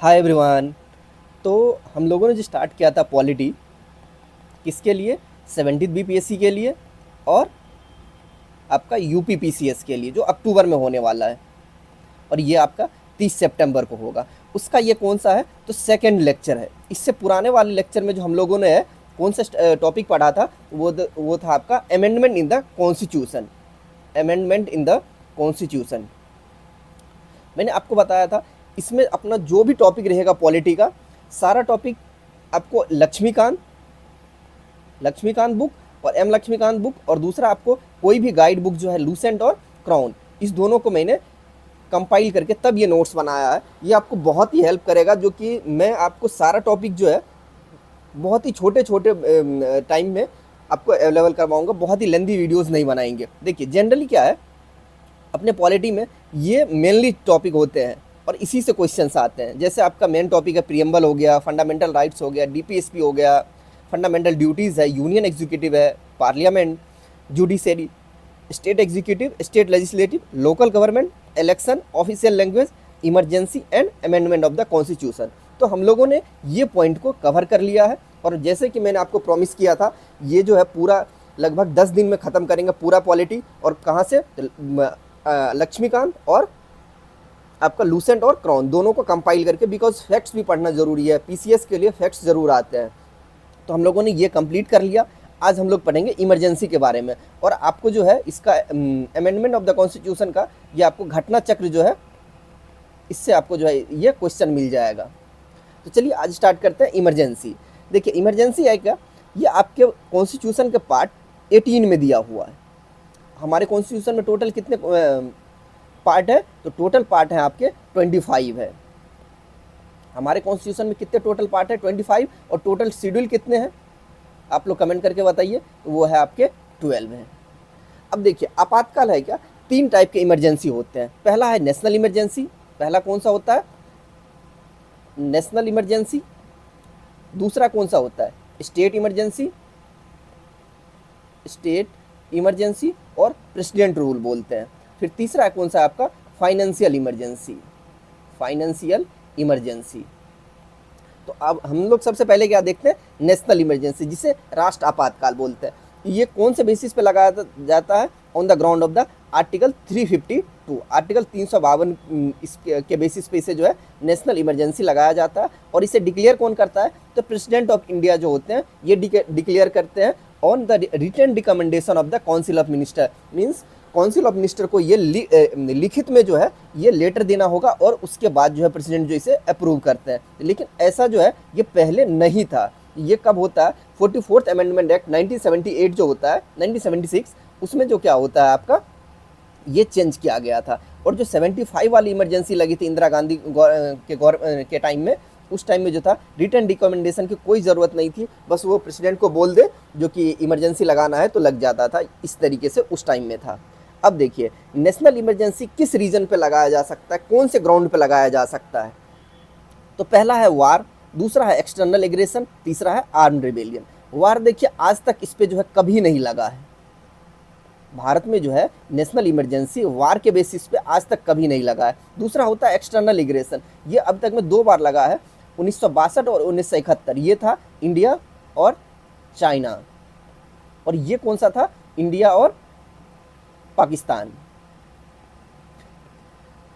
Hi everyone. तो हम लोगों ने जो स्टार्ट किया था पॉलिटी, किसके लिए? 17th बीपीएससी के लिए और आपका यूपी पीसीएस के लिए, जो अक्टूबर में होने वाला है। और ये आपका 30 सितंबर को होगा। उसका ये कौन सा है? तो सेकंड लेक्चर है। इससे पुराने वाले लेक्चर में जो हम लोगों ने कौन सा टॉपिक पढ़ा था, वो था आपका amendment in the constitution. Amendment in the constitution मैंने आपको बताया था। इसमें अपना जो भी टॉपिक रहेगा पॉलिटी का, सारा टॉपिक आपको लक्ष्मीकांत लक्ष्मीकांत बुक और एम लक्ष्मीकांत बुक, और दूसरा आपको कोई भी गाइड बुक जो है लूसेंट और क्राउन, इस दोनों को मैंने कंपाइल करके तब ये नोट्स बनाया है। ये आपको बहुत ही हेल्प करेगा, जो कि मैं आपको सारा टॉपिक जो है बहुत ही छोटे छोटे टाइम में आपको अवेलेबल करवाऊंगा। बहुत ही लेंदी वीडियोस नहीं बनाएंगे। देखिए जनरली क्या है, अपने पॉलिटी में ये मेनली टॉपिक होते हैं और इसी से क्वेश्चंस आते हैं। जैसे आपका मेन टॉपिक है प्रियम्बल हो गया, फंडामेंटल राइट्स हो गया, डीपीएसपी हो गया, फंडामेंटल ड्यूटीज़ है, यूनियन एग्जीक्यूटिव है, parliament, judiciary, state executive, state legislative, local government, election, official language, emergency and amendment of the constitution. तो हम लोगों ने ये पॉइंट को कवर कर लिया है। और जैसे कि मैंने आपको प्रॉमिस किया था, ये जो है पूरा लगभग 10 दिन में ख़त्म करेंगे पूरा पॉलिटी। और कहाँ से? लक्ष्मीकांत और आपका लूसेंट और क्राउन दोनों को कंपाइल करके, बिकॉज फैक्ट्स भी पढ़ना ज़रूरी है। पीसीएस के लिए फैक्ट्स ज़रूर आते हैं। तो हम लोगों ने ये कंप्लीट कर लिया। आज हम लोग पढ़ेंगे इमरजेंसी के बारे में। और आपको जो है इसका अमेंडमेंट ऑफ द कॉन्स्टिट्यूशन का ये आपको घटना चक्र जो है, इससे आपको जो है ये क्वेश्चन मिल जाएगा। तो चलिए आज स्टार्ट करते हैं इमरजेंसी। देखिए इमरजेंसी है क्या? ये आपके कॉन्स्टिट्यूशन के पार्ट 18 में दिया हुआ है। हमारे कॉन्स्टिट्यूशन में टोटल कितने पार्ट है? तो टोटल पार्ट है आपके 25 है। हमारे कॉन्स्टिट्यूशन में कितने टोटल पार्ट है? 25। और टोटल शेड्यूल कितने हैं आप लोग कमेंट करके बताइए। तो वो है आपके 12 है। अब देखिए आपातकाल है क्या? 3 टाइप के इमरजेंसी होते हैं। पहला है नेशनल इमरजेंसी। पहला कौन सा होता है? National emergency. दूसरा कौन सा होता है? State emergency. स्टेट इमरजेंसी और प्रेसिडेंट रूल बोलते हैं। फिर तीसरा कौन सा है आपका? Financial emergency. Financial emergency. तो अब हम लोग सबसे पहले क्या देखते हैं? नेशनल इमरजेंसी, जिसे राष्ट्र आपातकाल बोलते हैं। ये कौन से बेसिस पे लगाया जाता है? On the ground of the article 352, article 352 इसके बेसिस पे इसे जो है नेशनल इमरजेंसी लगाया जाता है। और इसे डिक्लेयर कौन करता है? तो प्रेसिडेंट ऑफ इंडिया जो होते हैं ये डिक्लेयर करते हैं on the written recommendation of the council of minister. Means council of minister को ये लिखित में जो है ये लेटर देना होगा, और उसके बाद जो है प्रेसिडेंट जो इसे अप्रूव करते हैं। लेकिन ऐसा जो है ये पहले नहीं था। ये कब होता है? 44th अमेंडमेंट एक्ट 1978 जो होता है, 1976, उसमें जो क्या होता है आपका, ये चेंज किया गया था। और जो 75 वाली इमरजेंसी लगी थी इंदिरा गांधी के टाइम में, उस टाइम में जो था रिटर्न रिकमेंडेशन की कोई ज़रूरत नहीं थी। बस वो प्रेसिडेंट को बोल दे जो कि इमरजेंसी लगाना है तो लग जाता था। इस तरीके से उस टाइम में था। अब देखिए नेशनल इमरजेंसी किस रीजन पे लगाया जा सकता है, कौन से ग्राउंड पे लगाया जा सकता है? तो पहला है वार, दूसरा है एक्सटर्नल एग्रेशन, तीसरा है आर्म्ड रिबेलियन। वार देखिए आज तक इस पे जो है कभी नहीं लगा है। भारत में जो है नेशनल इमरजेंसी वार के बेसिस पे आज तक कभी नहीं लगा है। दूसरा होता है एक्सटर्नल एग्रेशन। ये अब तक में 2 बार लगा है, 1962 और 1971। ये था इंडिया और चाइना। और ये कौन सा था? इंडिया और पाकिस्तान।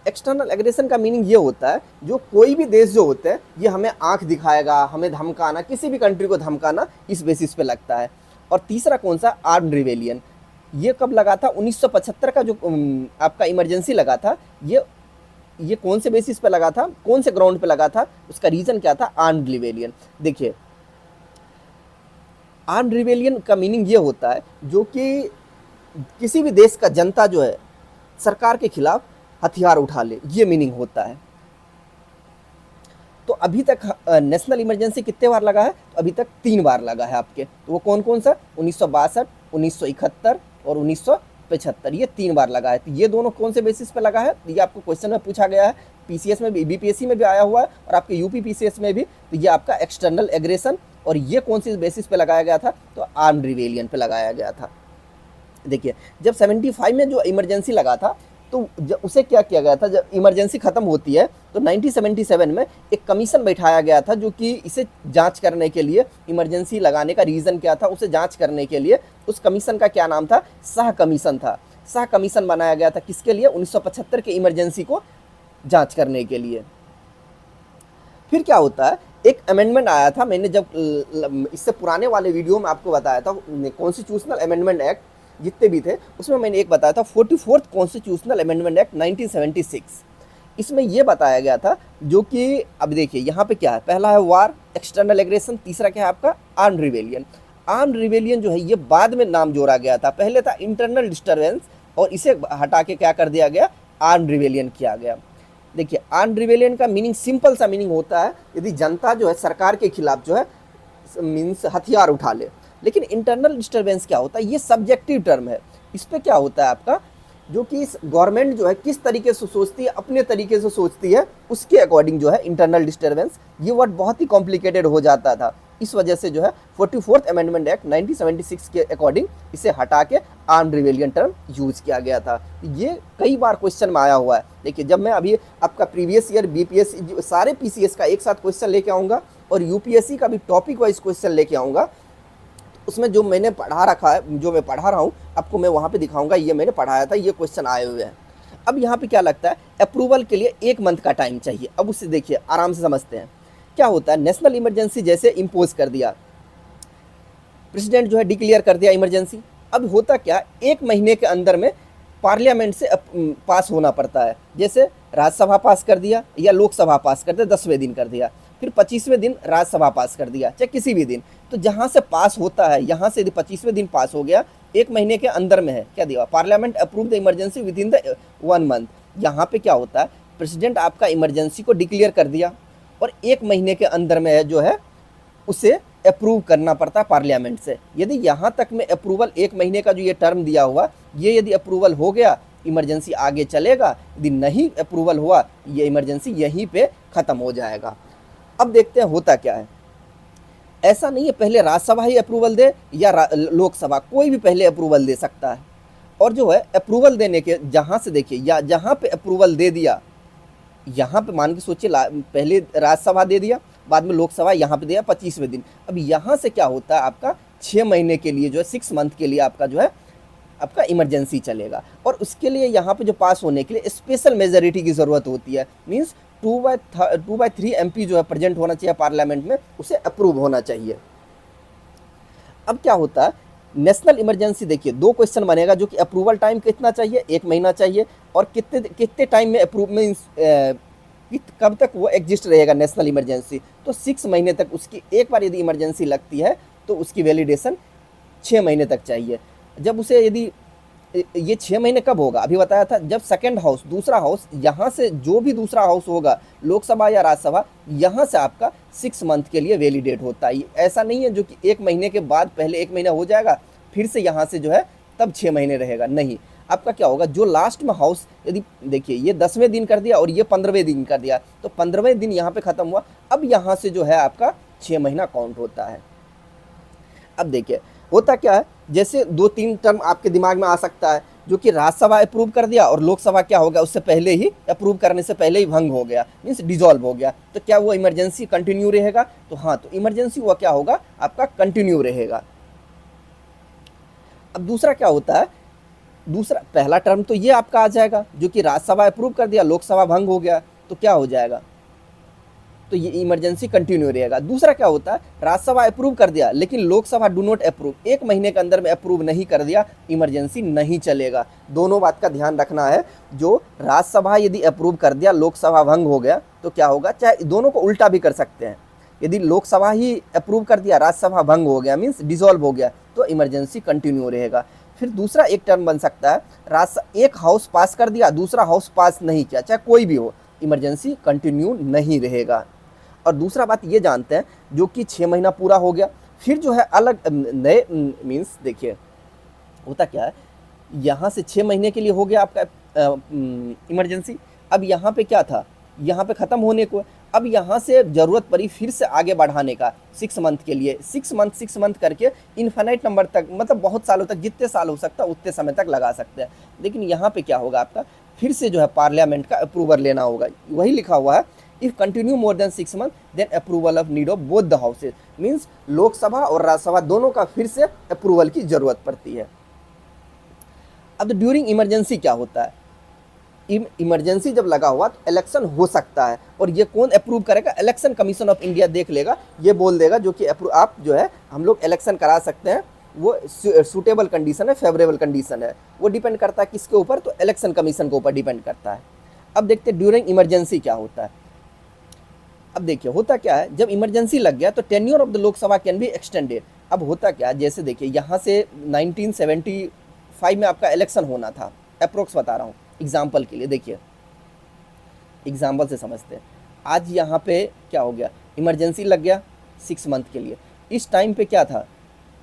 एक्सटर्नल एग्रेशन का मीनिंग ये होता है, जो कोई भी देश जो होते हैं ये हमें आंख दिखाएगा, हमें धमकाना, किसी भी कंट्री को धमकाना, इस बेसिस पे लगता है। और तीसरा कौन सा? Armed rebellion. ये कब लगा था? 1975 का जो आपका इमरजेंसी लगा था, ये कौन से बेसिस पे लगा था, कौन से ग्राउंड पे लगा था? उसका रीजन क्या था? Armed rebellion. देखिए आर्म्ड रिबेलियन का मीनिंग ये होता है, जो कि किसी भी देश का जनता जो है सरकार के खिलाफ हथियार उठा ले, ये मीनिंग होता है। तो अभी तक नेशनल इमरजेंसी कितने बार लगा है? तो अभी तक 3 बार लगा है आपके। तो वो कौन कौन सा? 1962, 1971 और 1975। ये 3 बार लगा है। तो ये दोनों कौन से बेसिस पे लगा है? ये आपको क्वेश्चन में पूछा गया है, पीसीएस में भी, बीपीएससी में भी आया हुआ है और आपके यूपी पीसीएस में भी। तो ये आपका एक्सटर्नल एग्रेशन। और ये कौन सी बेसिस पे लगाया गया था? तो आर्म्ड रिबेलियन पे लगाया गया था। देखिए जब 75 में जो इमरजेंसी लगा था, तो उसे क्या किया गया था, जब इमरजेंसी ख़त्म होती है तो 1977 में एक कमीशन बैठाया गया था जो कि इसे जांच करने के लिए, इमरजेंसी लगाने का रीज़न क्या था उसे जांच करने के लिए, उस कमीशन का क्या नाम था, शाह कमीशन था। शाह कमीशन बनाया गया था किसके लिए, 1975 के इमरजेंसी को जांच करने के लिए। फिर क्या होता है, एक अमेंडमेंट आया था, मैंने जब इससे पुराने वाले वीडियो में आपको बताया था, कॉन्स्टिट्यूशनल अमेंडमेंट एक्ट जितने भी थे उसमें मैंने एक बताया था 44th कॉन्स्टिट्यूशनल अमेंडमेंट एक्ट 1976। इसमें यह बताया गया था, जो कि अब देखिए यहाँ पे क्या है, पहला है वार, एक्सटर्नल एग्रेशन, तीसरा क्या है आपका आर्म रिवेलियन। आर्म रिवेलियन जो है ये बाद में नाम जोड़ा गया था, पहले था इंटरनल डिस्टर्बेंस और इसे हटा के क्या कर दिया गया, आर्म रिवेलियन किया गया। देखिए आर्म रिवेलियन का मीनिंग, सिंपल सा मीनिंग होता है यदि जनता जो है सरकार के खिलाफ जो है मीन्स हथियार उठा ले। लेकिन इंटरनल डिस्टर्बेंस क्या होता है, ये सब्जेक्टिव टर्म है। इस पे क्या होता है आपका, जो कि गवर्नमेंट जो है किस तरीके से सोचती है, अपने तरीके से सोचती है, उसके अकॉर्डिंग जो है इंटरनल डिस्टर्बेंस, ये वर्ड बहुत ही कॉम्प्लिकेटेड हो जाता था। इस वजह से जो है 44th अमेंडमेंट एक्ट 1976 के अकॉर्डिंग इसे हटा के आर्म्ड रिवेलियन टर्म यूज किया गया था। ये कई बार क्वेश्चन में आया हुआ है। देखिए जब मैं अभी आपका प्रीवियस ईयर बीपीएससी सारे पीसीएस का एक साथ क्वेश्चन लेके आऊँगा और यूपीएससी का भी टॉपिक वाइज क्वेश्चन लेके आऊँगा, उसमें जो मैंने पढ़ा रखा है, जो मैं पढ़ा रहा हूँ आपको मैं वहाँ पे दिखाऊंगा, ये मैंने पढ़ाया था, ये क्वेश्चन आए हुए हैं। अब यहाँ पे क्या लगता है, अप्रूवल के लिए 1 मंथ का टाइम चाहिए। अब उससे देखिए आराम से समझते हैं क्या होता है। नेशनल इमरजेंसी जैसे इम्पोज कर दिया, प्रेसिडेंट जो है डिक्लेयर कर दिया इमरजेंसी। अब होता क्या, 1 महीने के अंदर में पार्लियामेंट से पास होना पड़ता है। जैसे राज्यसभा पास कर दिया या लोकसभा पास कर दिया, 10वें दिन कर दिया, फिर 25वें दिन राज्यसभा पास कर दिया, चाहे किसी भी दिन। तो जहाँ से पास होता है, यहाँ से यदि 25वें दिन पास हो गया, 1 महीने के अंदर में है, क्या दिया, parliament approve the emergency with in the 1 month. यहाँ पे क्या होता है, प्रेसिडेंट आपका इमरजेंसी को डिक्लेयर कर दिया और 1 महीने के अंदर में है जो है उसे अप्रूव करना पड़ता है पार्लियामेंट से। यदि यहाँ तक में अप्रूवल, 1 महीने का जो ये टर्म दिया हुआ, ये यदि अप्रूवल हो गया, इमरजेंसी आगे चलेगा। यदि नहीं अप्रूवल हुआ, ये इमरजेंसी यहीं पे ख़त्म हो जाएगा। अब देखते हैं होता क्या है। ऐसा नहीं है पहले राज्यसभा ही अप्रूवल दे या लोकसभा, कोई भी पहले अप्रूवल दे सकता है। और जो है अप्रूवल देने के जहाँ से देखिए, या जहाँ पे अप्रूवल दे दिया, यहाँ पे मान के सोचिए पहले राज्यसभा दे दिया, बाद में लोकसभा यहाँ पे दिया 25वें दिन। अब यहाँ से क्या होता है आपका 6 महीने के लिए जो है 6 मंथ के लिए आपका जो है आपका इमरजेंसी चलेगा। और उसके लिए यहाँ पे जो पास होने के लिए स्पेशल मेजॉरिटी की ज़रूरत होती है। मीन्स 2/3 MP जो है प्रेजेंट होना चाहिए पार्लियामेंट में, उसे अप्रूव होना चाहिए। अब क्या होता है, नेशनल इमरजेंसी देखिए 2 क्वेश्चन बनेगा, जो कि अप्रूवल टाइम कितना चाहिए, 1 महीना चाहिए, और कितने टाइम में अप्रूव मीन्स कब तक वो एग्जिस्ट रहेगा नेशनल इमरजेंसी। तो 6 महीने तक उसकी, एक बार यदि इमरजेंसी लगती है तो उसकी वैलिडेशन 6 महीने तक चाहिए। जब उसे यदि ये 6 महीने कब होगा, अभी बताया था, जब सेकंड हाउस, दूसरा हाउस, यहाँ से जो भी दूसरा हाउस होगा, लोकसभा या राज्यसभा, यहाँ से आपका 6 मंथ के लिए वैलिडेट होता है। ऐसा नहीं है जो कि 1 महीने के बाद पहले 1 महीना हो जाएगा, फिर से यहाँ से जो है तब 6 महीने रहेगा, नहीं। आपका क्या होगा, जो लास्ट में हाउस, यदि देखिए ये 10वें दिन कर दिया और ये 15वें दिन कर दिया, तो 15वें दिन यहाँ पे ख़त्म हुआ, अब यहाँ से जो है आपका 6 महीना काउंट होता है। अब देखिए होता क्या है, जैसे 2-3 टर्म आपके दिमाग में आ सकता है, जो कि राज्यसभा अप्रूव कर दिया और लोकसभा क्या हो गया, उससे पहले ही अप्रूव करने से पहले ही भंग हो गया, मीन्स डिसॉल्व हो गया। तो क्या वो इमरजेंसी कंटिन्यू रहेगा, तो हाँ, तो इमरजेंसी हुआ क्या होगा आपका कंटिन्यू रहेगा। अब दूसरा क्या होता है, दूसरा पहला टर्म तो ये आपका आ जाएगा, जो कि राज्यसभा अप्रूव कर दिया, लोकसभा भंग हो गया, तो क्या हो जाएगा, तो ये इमरजेंसी कंटिन्यू रहेगा। दूसरा क्या होता है, राज्यसभा अप्रूव कर दिया लेकिन लोकसभा डू नॉट अप्रूव, 1 महीने के अंदर में अप्रूव नहीं कर दिया, इमरजेंसी नहीं चलेगा। दोनों बात का ध्यान रखना है, जो राज्यसभा यदि अप्रूव कर दिया, लोकसभा भंग हो गया, तो क्या होगा, चाहे दोनों को उल्टा भी कर सकते हैं। यदि लोकसभा ही अप्रूव कर दिया, राज्यसभा भंग हो गया, मीन्स डिसॉल्व हो गया, तो इमरजेंसी कंटिन्यू रहेगा। फिर दूसरा एक टर्म बन सकता है, एक हाउस पास कर दिया, दूसरा हाउस पास नहीं किया, चाहे कोई भी हो, इमरजेंसी कंटिन्यू नहीं रहेगा। और दूसरा बात ये जानते हैं, जो कि 6 महीना पूरा हो गया, फिर जो है अलग नए, मीन्स देखिए होता क्या है, यहाँ से 6 महीने के लिए हो गया आपका इमरजेंसी। अब यहाँ पे क्या था, यहाँ पे ख़त्म होने को, अब यहाँ से ज़रूरत पड़ी फिर से आगे बढ़ाने का 6 मंथ के लिए, 6 मंथ करके इन्फिनाइट नंबर तक, मतलब बहुत सालों तक, जितने साल हो सकता है उतने समय तक लगा सकते हैं। लेकिन यहाँ पे क्या होगा आपका, फिर से जो है पार्लियामेंट का अप्रूवल लेना होगा। वही लिखा हुआ है, if continue more than 6 month then approval of need of both the houses, means Lok Sabha और राज्यसभा दोनों का फिर से अप्रूवल की जरूरत पड़ती है। अब ड्यूरिंग इमरजेंसी क्या होता है, इमरजेंसी जब लगा हुआ तो इलेक्शन हो सकता है, और ये कौन अप्रूव करेगा, इलेक्शन कमीशन ऑफ इंडिया देख लेगा, ये बोल देगा जो कि आप जो है हम लोग इलेक्शन करा सकते हैं, वो सूटेबल कंडीशन है, फेवरेबल कंडीशन है, वो डिपेंड करता है किसके ऊपर, तो इलेक्शन कमीशन के ऊपर डिपेंड करता है। अब देखते हैं ड्यूरिंग इमरजेंसी क्या होता है। अब देखिए होता क्या है, जब इमरजेंसी लग गया तो tenure of the Lok Sabha can be extended. अब होता क्या है, जैसे देखिए यहाँ से 1975 में आपका इलेक्शन होना था, अप्रोक्स बता रहा हूँ एग्जाम्पल के लिए, देखिए एग्जाम्पल से समझते हैं। आज यहाँ पे क्या हो गया, इमरजेंसी लग गया 6 मंथ के लिए। इस टाइम पे क्या था,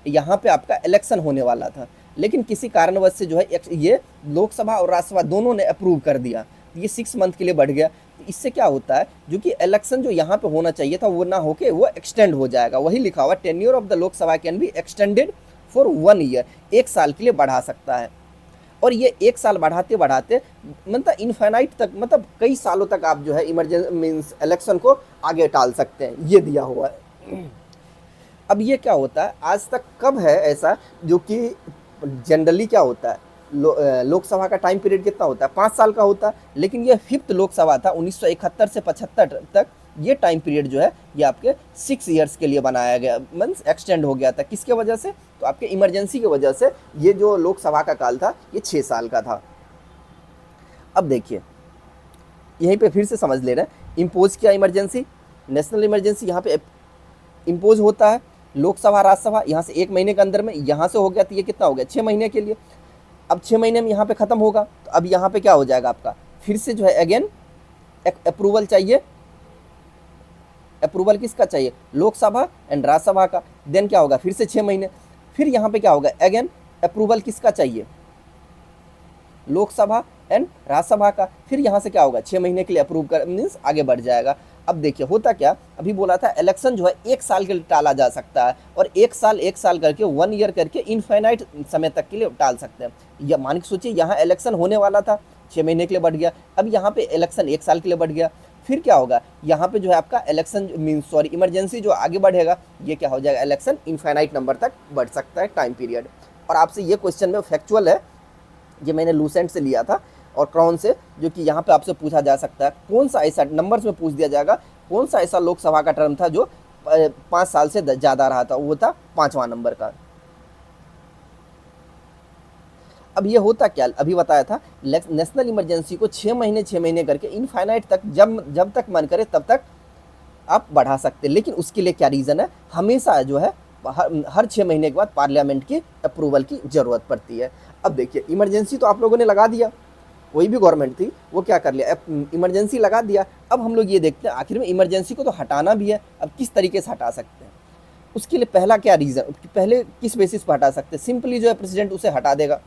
यहाँ पे आपका इलेक्शन होने वाला था, लेकिन किसी कारणवश से जो है ये लोकसभा और राज्यसभा दोनों ने अप्रूव कर दिया, ये 6 मंथ के लिए बढ़ गया। तो इससे क्या होता है, जो कि इलेक्शन जो यहाँ पे होना चाहिए था वो ना होके वो एक्सटेंड हो जाएगा। वही लिखा हुआ, tenure of the Lok Sabha can be extended for 1 year, 1 साल के लिए बढ़ा सकता है। और ये 1 साल बढ़ाते बढ़ाते मतलब इनफाइनाइट तक, मतलब कई सालों तक आप जो है इमरजेंसी मीन्स इलेक्शन को आगे टाल सकते हैं, ये दिया हुआ है। अब ये क्या होता है, आज तक कब है ऐसा, जो कि जनरली क्या होता है, लोकसभा का टाइम पीरियड कितना होता है, 5 साल का होता है, लेकिन ये 5th लोकसभा था 1971 से 75 तक, ये टाइम पीरियड जो है ये आपके 6 ईयर्स के लिए बनाया गया, मीन्स एक्सटेंड हो गया था। किसके वजह से, तो आपके इमरजेंसी की वजह से ये जो लोकसभा का काल था ये 6 साल का था। अब देखिए यहीं पे फिर से समझ ले रहे हैं, इम्पोज किया इमरजेंसी, नेशनल इमरजेंसी यहाँ पे इम्पोज होता है, लोकसभा राज्यसभा यहाँ से 1 महीने के अंदर में, यहाँ से हो गया तो ये कितना हो गया 6 महीने के लिए। अब 6 महीने में यहाँ पे ख़त्म होगा, तो अब यहाँ पे क्या हो जाएगा आपका, फिर से जो है अगेन अप्रूवल चाहिए। अप्रूवल किसका चाहिए, लोकसभा एंड राज्यसभा का। देन क्या होगा, फिर से 6 महीने, फिर यहाँ पे क्या होगा, अगेन अप्रूवल किसका चाहिए, लोकसभा एंड राज्यसभा का। फिर यहाँ से क्या होगा, 6 महीने के लिए अप्रूव कर मीन्स आगे बढ़ जाएगा। अब देखिए होता क्या, अभी बोला था इलेक्शन जो है 1 साल के लिए टाला जा सकता है, और 1 साल करके 1 ईयर करके इनफाइनाइट समय तक के लिए टाल सकते हैं। या मान के सोचिए यहाँ इलेक्शन होने वाला था, 6 महीने के लिए बढ़ गया, अब यहाँ पे इलेक्शन 1 साल के लिए बढ़ गया। फिर क्या होगा, यहाँ पे जो है आपका इलेक्शन मीन्स सॉरी इमरजेंसी जो आगे बढ़ेगा, ये क्या हो जाएगा, इलेक्शन इनफाइनाइट नंबर तक बढ़ सकता है टाइम पीरियड। और आपसे ये क्वेश्चन में फैक्चुअल है, ये मैंने लूसेंट से लिया था और क्राउन से, जो कि यहाँ पे आपसे पूछा जा सकता है, कौन सा ऐसा नंबर्स में पूछ दिया जाएगा, कौन सा ऐसा लोकसभा का टर्म था जो 5 साल से ज़्यादा रहा था, वो था 5वां नंबर का। अब ये होता क्या, अभी बताया था, नेशनल इमरजेंसी को 6 महीने करके इनफाइनाइट तक, जब तक मन करे तब तक आप बढ़ा सकते हैं। लेकिन उसके लिए क्या रीज़न है, हमेशा जो है हर 6 महीने के बाद पार्लियामेंट की अप्रूवल की ज़रूरत पड़ती है। अब देखिए इमरजेंसी तो आप लोगों ने लगा दिया, कोई भी गवर्नमेंट थी वो क्या कर लिया, इमरजेंसी लगा दिया। अब हम लोग ये देखते हैं आखिर में इमरजेंसी को तो हटाना भी है, अब किस तरीके से हटा सकते हैं, उसके लिए पहला क्या रीज़न, पहले किस बेसिस पर हटा सकते हैं, सिंपली जो है प्रेसिडेंट उसे हटा देगा।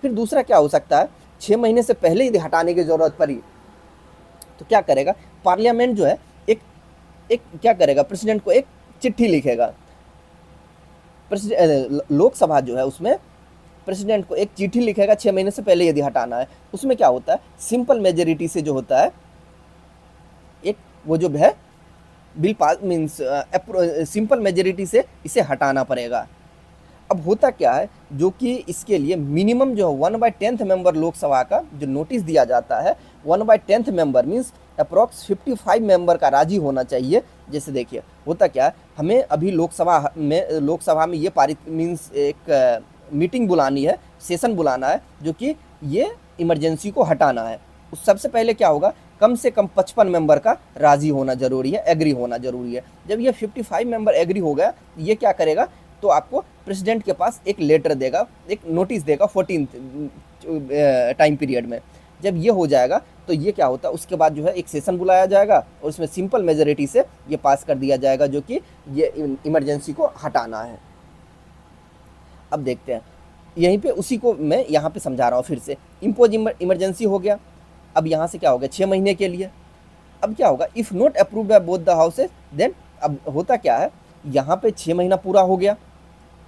फिर दूसरा क्या हो सकता है, 6 महीने से पहले यदि हटाने की ज़रूरत पड़ी तो क्या करेगा, पार्लियामेंट जो है एक क्या करेगा, प्रेसिडेंट को एक चिट्ठी लिखेगा, लोकसभा जो है उसमें प्रेसिडेंट को एक चिट्ठी लिखेगा 6 महीने से पहले यदि हटाना है। उसमें क्या होता है, सिंपल मेजोरिटी से जो होता है, एक वो जो है bill pass means simple majority से इसे हटाना पड़ेगा। अब होता क्या है, जो कि इसके लिए मिनिमम जो है 1/10 मेंबर लोकसभा का जो नोटिस दिया जाता है, 1/10 मेंबर मीन्स अप्रॉक्स 55 मेंबर का राजी होना चाहिए। जैसे देखिए होता क्या है, हमें अभी लोकसभा में ये पारित मीन्स एक मीटिंग बुलानी है, सेशन बुलाना है, जो कि ये इमरजेंसी को हटाना है। उस सबसे पहले क्या होगा, कम से कम 55 मेंबर का राजी होना जरूरी है, एग्री होना जरूरी है। जब ये 55 मेंबर एग्री हो गया, ये क्या करेगा, तो आपको प्रेसिडेंट के पास एक लेटर देगा, एक नोटिस देगा 14th टाइम पीरियड में। जब ये हो जाएगा तो ये क्या होता है, उसके बाद जो है एक सेशन बुलाया जाएगा और उसमें सिंपल मेजोरिटी से ये पास कर दिया जाएगा, जो कि ये इमरजेंसी को हटाना है। अब देखते हैं, यहीं पे उसी को मैं यहाँ पे समझा रहा हूँ फिर से। इम्पोज इमरजेंसी हो गया, अब यहाँ से क्या हो गया 6 महीने के लिए। अब क्या होगा, if not approved by both the houses then, अब होता क्या है, यहाँ पे 6 महीना पूरा हो गया,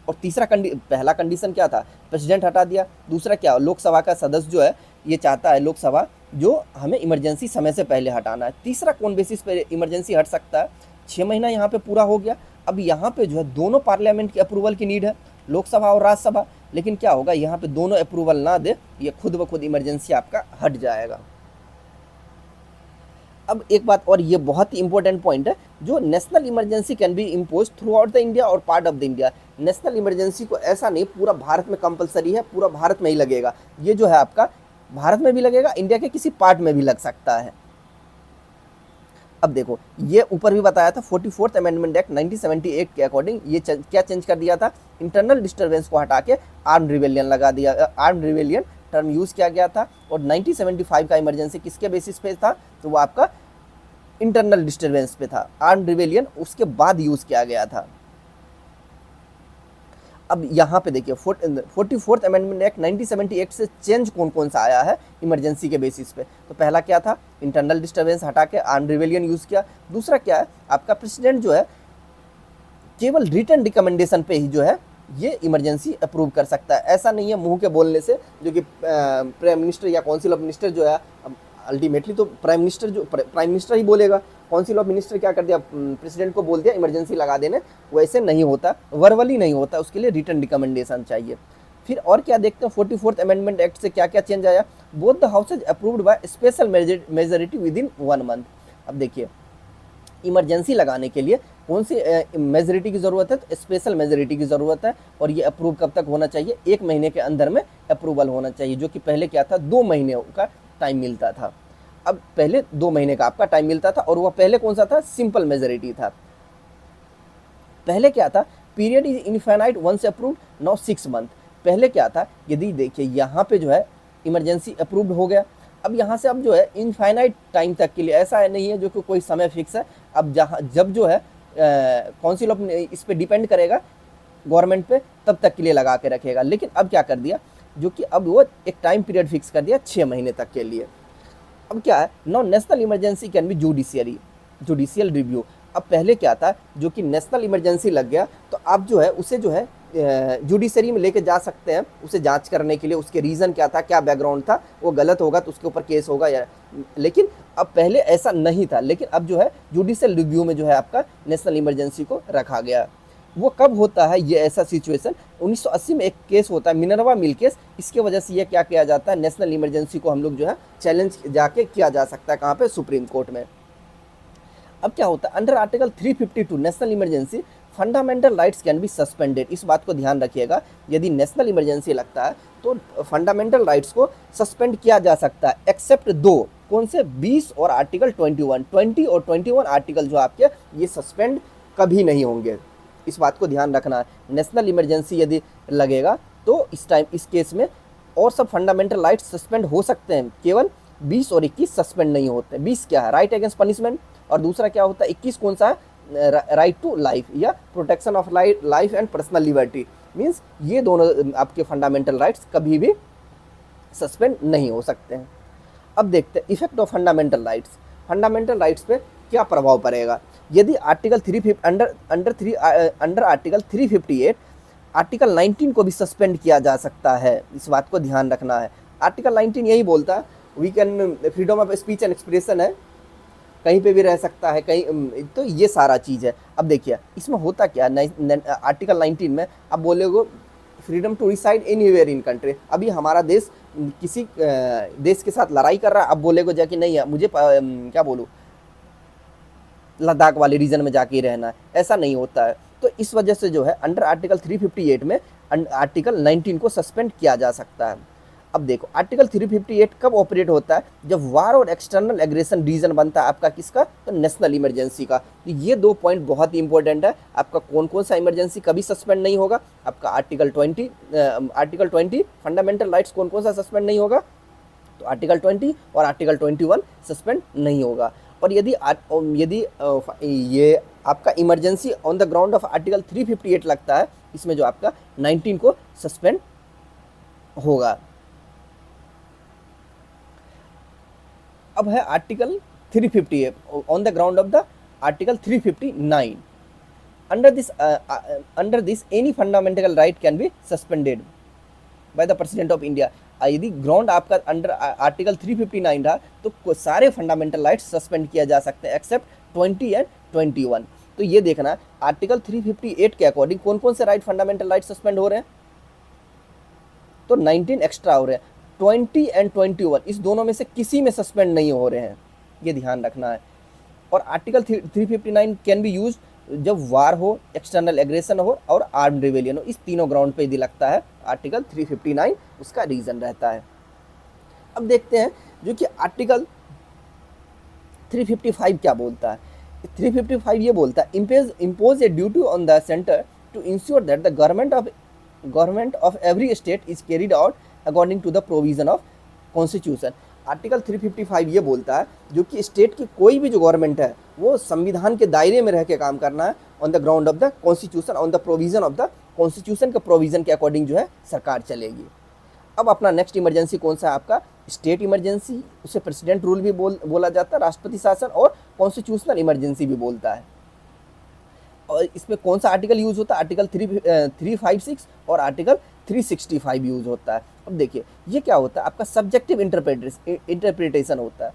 और तीसरा पहला कंडीशन क्या था, प्रेसिडेंट हटा दिया। दूसरा क्या, लोकसभा का सदस्य जो है ये चाहता है लोकसभा जो हमें इमरजेंसी समय से पहले हटाना है। तीसरा कौन बेसिस पे इमरजेंसी हट सकता है, 6 महीना यहाँ पे पूरा हो गया। अब यहाँ पे जो है दोनों पार्लियामेंट की अप्रूवल की नीड है, लोकसभा और राज्यसभा। लेकिन क्या होगा, यहाँ पे दोनों अप्रूवल ना दे, ये खुद ब खुद इमरजेंसी आपका हट जाएगा। अब एक बात और, ये बहुत ही इंपॉर्टेंट पॉइंट है, जो national emergency can be impose throughout the India और part of the India. National emergency को ऐसा नहीं पूरा भारत में कंपलसरी है, पूरा भारत में ही लगेगा। ये जो है आपका भारत में भी लगेगा, इंडिया के किसी पार्ट में भी लग सकता है। अब देखो, ये ऊपर भी बताया था 44th अमेंडमेंट एक्ट 1978 के अकॉर्डिंग ये क्या चेंज कर दिया था, इंटरनल डिस्टर्बेंस को हटा के आर्म्ड रिवेलियन लगा दिया, आर्म्ड रिवेलियन टर्म यूज़ किया गया था। और 1975 का इमरजेंसी किसके बेसिस पे था, तो वो आपका इंटरनल डिस्टर्बेंस पे था, आर्म्ड रिवेलियन उसके बाद यूज़ किया गया था। अब यहाँ पे देखिए 44th अमेंडमेंट एक्ट 1978 से चेंज कौन कौन सा आया है इमरजेंसी के बेसिस पे। तो पहला क्या था, इंटरनल डिस्टर्बेंस हटा के आर्म्ड रिवेलियन यूज़ किया। दूसरा क्या है, आपका प्रेसिडेंट जो है केवल रिटन रिकमेंडेशन पे ही जो है ये इमरजेंसी अप्रूव कर सकता है। ऐसा नहीं है मुंह के बोलने से, जो कि प्राइम मिनिस्टर या काउंसिल ऑफ मिनिस्टर जो है, अल्टीमेटली तो प्राइम मिनिस्टर ही बोलेगा। काउंसिल ऑफ मिनिस्टर क्या कर दिया, प्रेसिडेंट को बोल दिया इमरजेंसी लगा देने, वैसे नहीं होता, वर्बली नहीं होता, उसके लिए रिटन रिकमेंडेशन चाहिए। फिर और क्या देखते हैं 44th अमेंडमेंट एक्ट से क्या क्या चेंज आया, both the houses approved by special majority with in 1 month. अब देखिए इमरजेंसी लगाने के लिए कौन सी मेजोरिटी की ज़रूरत है, तो स्पेशल मेजोरिटी की ज़रूरत है। और ये अप्रूव कब तक होना चाहिए, 1 महीने के अंदर में अप्रूवल होना चाहिए, जो कि पहले क्या था 2 महीने का टाइम मिलता था। अब पहले 2 महीने का आपका टाइम मिलता था, और वह पहले कौन सा था, सिंपल मेजोरिटी था। पहले क्या था, period is infinite once approved, now 6 month. पहले क्या था, यदि देखिए यहाँ पे जो है इमरजेंसी अप्रूव्ड हो गया, अब यहाँ से अब जो है इनफाइनाइट टाइम तक के लिए, ऐसा है नहीं है जो कि कोई समय फिक्स है। अब जब जो है काउंसिल ऑफ इस पे डिपेंड करेगा गवर्नमेंट पे, तब तक के लिए लगा के रखेगा। लेकिन अब क्या कर दिया, जो कि अब वो एक टाइम पीरियड फिक्स कर दिया 6 महीने तक के लिए। अब क्या है, now national emergency can B judicial review. अब पहले क्या था, जो कि नेशनल इमरजेंसी लग गया तो आप जो है उसे जो है जुडिशरी में लेके जा सकते हैं, उसे जांच करने के लिए, उसके रीज़न क्या था, क्या बैकग्राउंड था, वो गलत होगा तो उसके ऊपर केस होगा या। लेकिन अब पहले ऐसा नहीं था, लेकिन अब जो है जुडिशियल रिव्यू में जो है आपका नेशनल इमरजेंसी को रखा गया। वो कब होता है ये ऐसा सिचुएशन, 1980 में एक केस होता है मिनर्वा मिल केस, इसके वजह से ये क्या किया जाता है, नेशनल इमरजेंसी को हम लोग जो है चैलेंज जाके किया जा सकता है, कहाँ पे, सुप्रीम कोर्ट में। अब क्या होता है, under article 352 national emergency fundamental rights can be suspended. इस बात को ध्यान रखिएगा, यदि नेशनल इमरजेंसी लगता है तो फंडामेंटल राइट्स को सस्पेंड किया जा सकता है, एक्सेप्ट 2, कौन से, 20 और आर्टिकल 21, 20 और 21 आर्टिकल जो आपके ये सस्पेंड कभी नहीं होंगे। इस बात को ध्यान रखना है। नेशनल इमरजेंसी यदि लगेगा तो इस केस में और सब फंडामेंटल राइट्स सस्पेंड हो सकते हैं, केवल 20 और 21 सस्पेंड नहीं होते। 20 क्या है, राइट अगेंस्ट पनिशमेंट, और दूसरा क्या होता है 21 कौन सा है, राइट टू लाइफ या protection of life and personal liberty. Means ये दोनों आपके फंडामेंटल राइट्स कभी भी सस्पेंड नहीं हो सकते हैं। अब देखते हैं effect of fundamental rights. Fundamental rights पे क्या प्रभाव पड़ेगा, यदि आर्टिकल अंडर आर्टिकल 358 आर्टिकल 19 को भी सस्पेंड किया जा सकता है। इस बात को ध्यान रखना है। आर्टिकल 19 यही बोलता है we can, freedom of speech and expression है, कहीं पे भी रह सकता है कहीं, तो ये सारा चीज़ है। अब देखिए इसमें होता क्या, आर्टिकल 19 में अब बोलेगो freedom to reside anywhere in country. अभी हमारा देश किसी देश के साथ लड़ाई कर रहा है, अब बोलेगो जाके नहीं है मुझे क्या बोलूँ, लद्दाख वाले रीजन में जाके ही रहना है, ऐसा नहीं होता है। तो इस वजह से जो है अंडर आर्टिकल 358 में आर्टिकल 19 को सस्पेंड किया जा सकता है। अब देखो आर्टिकल 358 कब ऑपरेट होता है, जब वार और एक्सटर्नल एग्रेशन रीजन बनता है आपका किसका, तो नेशनल इमरजेंसी का। तो ये 2 पॉइंट बहुत ही इंपॉर्टेंट है आपका, कौन कौन सा इमरजेंसी कभी सस्पेंड नहीं होगा। आपका आर्टिकल 20 फंडामेंटल राइट्स कौन कौन सा सस्पेंड नहीं होगा, तो आर्टिकल 20 और आर्टिकल 21 सस्पेंड नहीं होगा। और यदि ये आपका emergency on the ground of article 358 लगता है, इसमें जो आपका 19 को सस्पेंड होगा। अब है article 358 on the ground of the article 359 under this any fundamental right can be suspended by the president of India. यदि ग्राउंड आपका अंडर आर्टिकल 359 रहा तो सारे फंडामेंटल राइट्स सस्पेंड किया जा सकते हैं एक्सेप्ट 20 एंड 21। तो ये देखना आर्टिकल 358 के अकॉर्डिंग कौन कौन से राइट फंडामेंटल राइट सस्पेंड हो रहे हैं, तो 19 एक्स्ट्रा हो रहे हैं, 20 एंड 21 इस दोनों में से किसी में सस्पेंड नहीं हो रहे हैं, ये ध्यान रखना है। और आर्टिकल 359 कैन बी यूज जब वार हो, एक्सटर्नल एग्रेशन हो और आर्म्ड रिवेलियन हो, इस तीनों ग्राउंड पे यदि लगता है आर्टिकल 359 उसका रीजन रहता है। अब देखते हैं जो कि आर्टिकल 355 क्या बोलता है। 355 ये बोलता है impose a duty on the centre to ensure that the government of every state is carried out according to the provision of constitution. Article 355 ये बोलता है जो कि स्टेट की कोई भी जो गवर्नमेंट है वो संविधान के दायरे में रह के काम करना है on the ground of the constitution, on the provision of the constitution के प्रोविजन के अकॉर्डिंग जो है सरकार चलेगी। अब अपना नेक्स्ट इमरजेंसी कौन सा है आपका, स्टेट इमरजेंसी, उसे प्रेसिडेंट रूल भी बोला जाता है, राष्ट्रपति शासन, और कॉन्स्टिट्यूशनल इमरजेंसी भी बोलता है। और इसमें कौन सा आर्टिकल यूज होता है, आर्टिकल 356 और आर्टिकल 365 यूज होता है। अब देखिए ये क्या होता है, आपका सब्जेक्टिव इंटरप्रिटेशन होता है।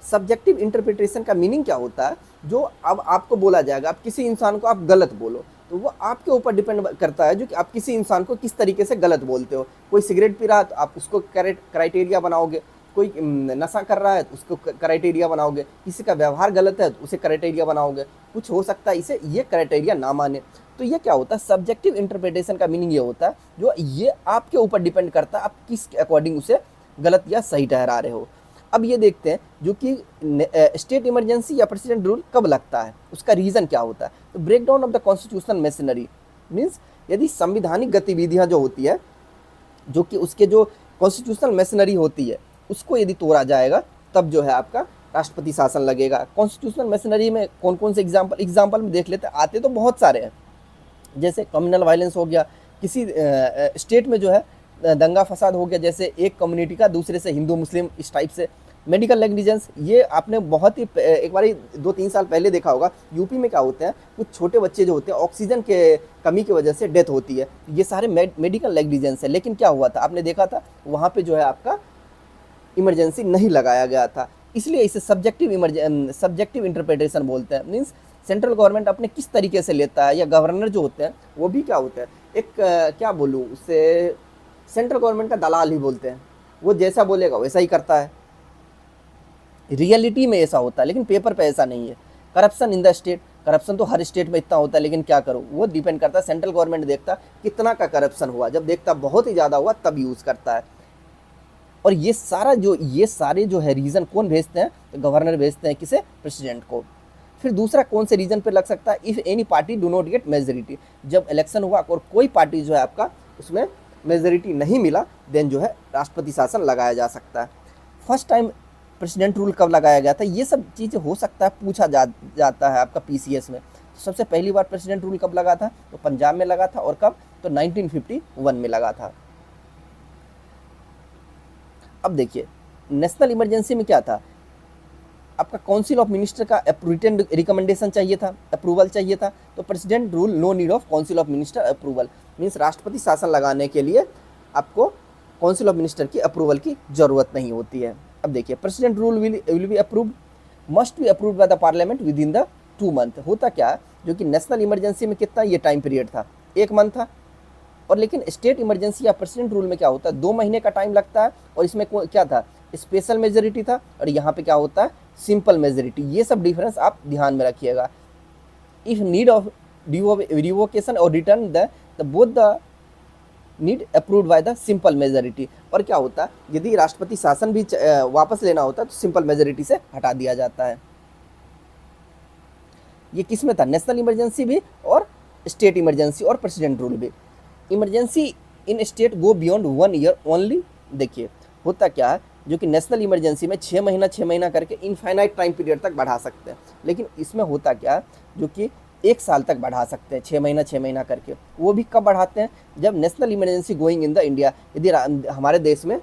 सब्जेक्टिव इंटरप्रिटेशन का मीनिंग क्या होता है, जो अब आपको बोला जाएगा, आप किसी इंसान को आप गलत बोलो तो वो आपके ऊपर डिपेंड करता है जो कि आप किसी इंसान को किस तरीके से गलत बोलते हो। कोई सिगरेट पी रहा है तो आप उसको क्राइटेरिया बनाओगे, कोई नशा कर रहा है तो उसको क्राइटेरिया बनाओगे, किसी का व्यवहार गलत है तो उसे क्राइटेरिया बनाओगे, कुछ हो सकता है इसे ये क्राइटेरिया ना माने। तो ये क्या होता है, सब्जेक्टिव इंटरप्रिटेशन का मीनिंग ये होता है जो ये आपके ऊपर डिपेंड करता है आप किस अकॉर्डिंग उसे गलत या सही ठहरा रहे हो। अब ये देखते हैं जो कि स्टेट इमरजेंसी या प्रेसिडेंट रूल कब लगता है, उसका रीज़न क्या होता है। तो break down of the constitutional machinery means यदि संविधानिक गतिविधियाँ जो होती है, जो कि उसके जो कॉन्स्टिट्यूशनल मशीनरी होती है उसको यदि तोड़ा जाएगा तब जो है आपका राष्ट्रपति शासन लगेगा। कॉन्स्टिट्यूशनल मशीनरी में कौन कौन से एग्जाम्पल में देख लेते हैं, आते तो बहुत सारे हैं, जैसे कम्युनल वायलेंस हो गया, किसी स्टेट में जो है दंगा फसाद हो गया, जैसे एक कम्युनिटी का दूसरे से, हिंदू मुस्लिम इस टाइप से। मेडिकल नेग्लिजेंस, ये आपने बहुत ही एक बार 2-3 साल पहले देखा होगा, यूपी में क्या होते हैं, कुछ छोटे बच्चे जो होते हैं ऑक्सीजन के कमी की वजह से डेथ होती है, ये सारे मेडिकल नेग्लिजेंस है। लेकिन क्या हुआ था, आपने देखा था वहाँ पे जो है आपका इमरजेंसी नहीं लगाया गया था, इसलिए इसे सब्जेक्टिव इंटरप्रिटेशन बोलते हैं। मीन्स सेंट्रल गवर्नमेंट अपने किस तरीके से लेता है, या गवर्नर जो होते हैं वो भी क्या होते हैं, एक क्या बोलूँ उसे, सेंट्रल गवर्नमेंट का दलाल ही बोलते हैं, वो जैसा बोलेगा वैसा ही करता है। रियलिटी में ऐसा होता है लेकिन पेपर पे ऐसा नहीं है। Corruption in the state, corruption तो हर स्टेट में इतना होता है, लेकिन क्या करो वो डिपेंड करता है, सेंट्रल गवर्नमेंट देखता कितना का करप्शन हुआ, जब देखता बहुत ही ज़्यादा हुआ तब यूज़ करता है। और ये सारे जो है रीज़न कौन भेजते हैं, तो गवर्नर भेजते हैं, किसे, प्रेसिडेंट को। फिर दूसरा कौन से रीजन पे लग सकता है, if any party do not gate majority, जब इलेक्शन हुआ और कोई पार्टी जो है आपका उसमें मेजोरिटी नहीं मिला, देन जो है राष्ट्रपति शासन लगाया जा सकता है। फर्स्ट टाइम प्रेसिडेंट रूल कब लगाया गया था, ये सब चीज़ें हो सकता है पूछा जाता है आपका पीसीएस में। सबसे पहली बार प्रेसिडेंट रूल कब लगा था, तो पंजाब में लगा था, और कब, तो 1951 में लगा था। अब देखिए नेशनल इमरजेंसी में क्या था, आपका काउंसिल ऑफ मिनिस्टर का रिटन रिकमेंडेशन चाहिए था, अप्रूवल चाहिए था, तो president rule no need of council of minister approval, means राष्ट्रपति शासन लगाने के लिए आपको काउंसिल ऑफ मिनिस्टर की अप्रूवल की जरूरत नहीं होती है। अब देखिए president rule will be approved, must be approved by the parliament within the 2 month. होता क्या, जो कि नेशनल इमरजेंसी में कितना ये टाइम पीरियड था, 1 मंथ था, और लेकिन स्टेट इमरजेंसी या प्रेसिडेंट रूल में क्या होता है, 2 महीने का टाइम लगता है, और इसमें क्या था, स्पेशल मेजोरिटी था, और यहाँ पे क्या होता है, सिंपल मेजोरिटी। ये सब डिफरेंस आप ध्यान में रखिएगा। इफ नीड ऑफ रिवोकेशन और return the both the need approved by the simple majority. और क्या होता है, यदि राष्ट्रपति शासन भी वापस लेना होता है तो सिंपल मेजोरिटी से हटा दिया जाता है। ये किस में था, नेशनल इमरजेंसी भी और स्टेट इमरजेंसी और प्रेसिडेंट रूल भी। Emergency in state go beyond 1 year only. देखिए होता क्या है, जो कि नेशनल इमरजेंसी में 6 महीना करके इनफाइनाइट टाइम पीरियड तक बढ़ा सकते हैं, लेकिन इसमें होता क्या है, जो कि 1 साल तक बढ़ा सकते हैं, 6 महीना करके। वो भी कब बढ़ाते हैं, जब national emergency going in the India, यदि हमारे देश में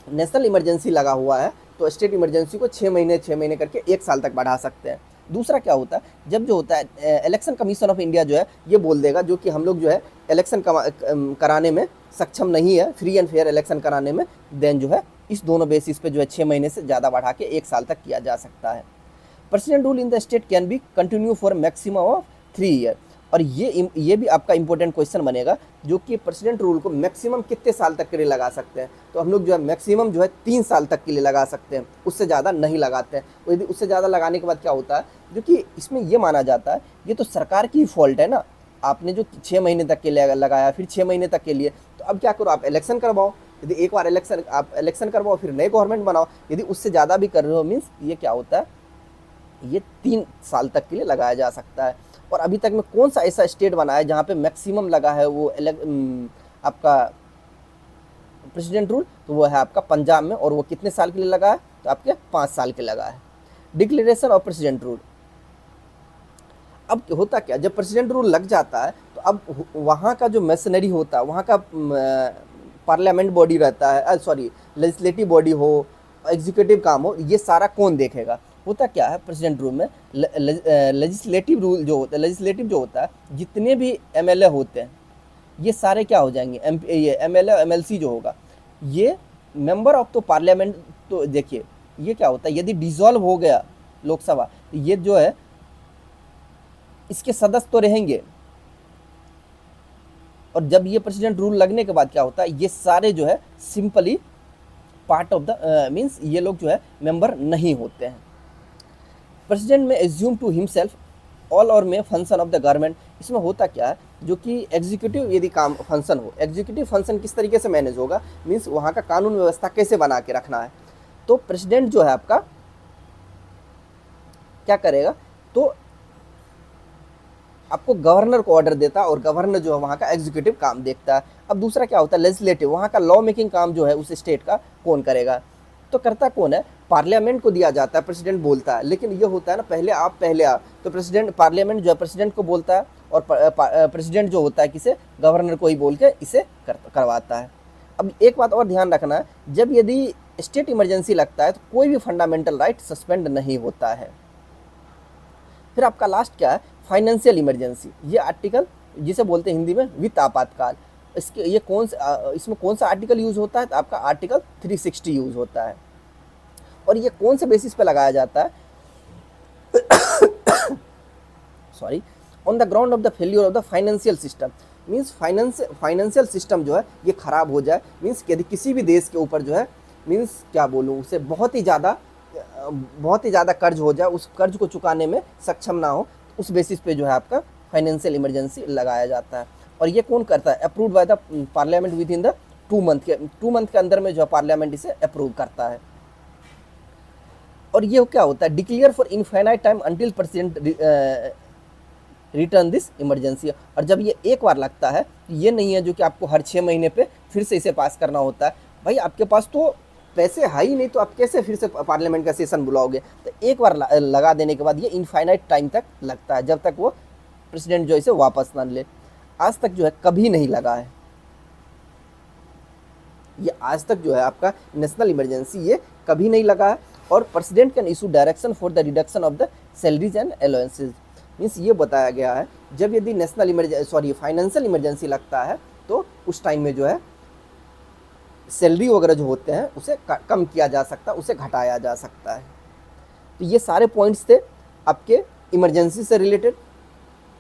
नेशनल इमरजेंसी लगा हुआ है तो स्टेट इमरजेंसी को 6 महीने करके 1 साल तक बढ़ा सकते हैं। दूसरा क्या होता है, जब जो होता है इलेक्शन कमीशन ऑफ इंडिया जो है ये बोल देगा जो कि हम लोग जो है इलेक्शन कराने में सक्षम नहीं है, फ्री एंड फेयर इलेक्शन कराने में, देन जो है इस दोनों बेसिस पे जो है 6 महीने से ज़्यादा बढ़ा के 1 साल तक किया जा सकता है। President rule in the state can be continue for maximum of 3 year. और ये भी आपका इंपॉर्टेंट क्वेश्चन बनेगा जो कि प्रेसिडेंट रूल को मैक्सिमम कितने साल तक के लिए लगा सकते हैं, तो हम लोग जो है मैक्सिमम जो है 3 साल तक के लिए लगा सकते हैं, उससे ज़्यादा नहीं लगाते हैं। और यदि उससे ज़्यादा लगाने के बाद क्या होता है, जो कि इसमें ये माना जाता है ये तो सरकार की फॉल्ट है ना, आपने जो 6 महीने तक के लिए लगाया फिर 6 महीने तक के लिए, तो अब क्या करो, आप इलेक्शन करवाओ। यदि एक बार आप इलेक्शन करवाओ फिर नए गवर्नमेंट बनाओ। यदि उससे ज़्यादा भी कर रहे हो मीन्स ये क्या होता है, ये 3 साल तक के लिए लगाया जा सकता है। और अभी तक में कौन सा ऐसा स्टेट बना है जहाँ पे मैक्सिमम लगा है वो आपका प्रेसिडेंट रूल, तो वो है आपका पंजाब में, और वो कितने साल के लिए लगा है, तो आपके 5 साल के लगा है। डिक्लेरेशन ऑफ प्रेसिडेंट रूल, अब होता क्या, जब प्रेसिडेंट रूल लग जाता है तो अब वहाँ का जो मशीनरी होता है, वहाँ का पार्लियामेंट बॉडी रहता है, सॉरी लेजिस्लेटिव बॉडी हो, एग्जीक्यूटिव काम हो, ये सारा कौन देखेगा। होता क्या है प्रेसिडेंट रूल में, लेजिस्लेटिव रूल जो होता है, लेजिस्लेटिव जो होता है, जितने भी एमएलए होते हैं ये सारे क्या हो जाएंगे, ये एमएलए एमएलसी जो होगा ये मेंबर ऑफ तो पार्लियामेंट। तो देखिए ये क्या होता है, यदि डिसॉल्व हो गया लोकसभा तो ये जो है इसके सदस्य तो रहेंगे, और जब ये प्रेसिडेंट रूल लगने के बाद क्या होता है, ये सारे जो है simply part of the means ये लोग जो है मेंबर नहीं होते हैं। प्रेसिडेंट में एज्यूम टू हिमसेल्फ ऑल और में फंक्शन ऑफ द गवर्नमेंट, इसमें होता क्या है, जो कि एग्जीक्यूटिव यदि काम फंक्शन हो, एग्जीक्यूटिव फंक्शन किस तरीके से मैनेज होगा, मीन्स वहाँ का कानून व्यवस्था कैसे बना के रखना है, तो प्रेसिडेंट जो है आपका क्या करेगा, तो आपको गवर्नर को ऑर्डर देता है, और गवर्नर जो है वहाँ का एग्जीक्यूटिव काम देखता है। अब दूसरा क्या होता है, लेजिस्लेटिव, वहाँ का लॉ मेकिंग काम जो है उस स्टेट का कौन करेगा, तो करता कौन है, पार्लियामेंट को दिया जाता है, प्रेसिडेंट बोलता है। लेकिन ये होता है ना, पहले आप, तो प्रेसिडेंट, पार्लियामेंट जो है प्रेसिडेंट को बोलता है, और प्रेसिडेंट जो होता है किसे, गवर्नर को ही बोल के इसे करवाता है। अब एक बात और ध्यान रखना है, जब यदि स्टेट इमरजेंसी लगता है तो कोई भी फंडामेंटल राइट सस्पेंड नहीं होता है। फिर आपका लास्ट क्या है, फाइनेंशियल इमरजेंसी, ये आर्टिकल जिसे बोलते हैं हिंदी में वित्त आपातकाल, इसके ये इसमें कौन सा आर्टिकल यूज़ होता है, तो आपका आर्टिकल 360 यूज़ होता है। और ये कौन से बेसिस पे लगाया जाता है, sorry, on the ground of the failure of the financial system, means financial system जो है ये खराब हो जाए, मीन्स यदि किसी भी देश के ऊपर जो है, मीन्स क्या बोलूँ, उसे बहुत ही ज़्यादा कर्ज हो जाए, उस कर्ज को चुकाने में सक्षम ना हो, उस बेसिस पे जो है आपका फाइनेंशियल इमरजेंसी लगाया जाता है। और ये कौन करता है, approved by the parliament within the 2 month के अंदर में जो है पार्लियामेंट इसे अप्रूव करता है। और ये क्या होता है, declare for infinite time until president return this emergency. और जब ये एक बार लगता है, ये नहीं है जो कि आपको हर 6 महीने पे फिर से इसे पास करना होता है। भाई आपके पास तो पैसे है ही नहीं, तो आप कैसे फिर से पार्लियामेंट का सेशन बुलाओगे। तो एक बार लगा देने के बाद ये इनफाइनाइट टाइम तक लगता है, जब तक वो प्रेसिडेंट जो इसे वापस ना ले। आज तक जो है कभी नहीं लगा है ये, आज तक जो है आपका नेशनल इमरजेंसी ये कभी नहीं लगा है। और president can issue direction for the reduction of the salaries and allowances, means ये बताया गया है जब यदि फाइनेंशियल इमरजेंसी लगता है तो उस टाइम में जो है सैलरी वगैरह जो होते हैं उसे कम किया जा सकता है, उसे घटाया जा सकता है। तो ये सारे पॉइंट्स थे आपके इमरजेंसी से रिलेटेड।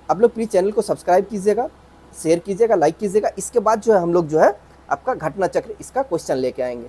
आप लोग प्लीज़ चैनल को सब्सक्राइब कीजिएगा, शेयर कीजिएगा, लाइक कीजिएगा। इसके बाद जो है हम लोग जो है आपका घटना चक्र इसका क्वेश्चन लेके आएंगे।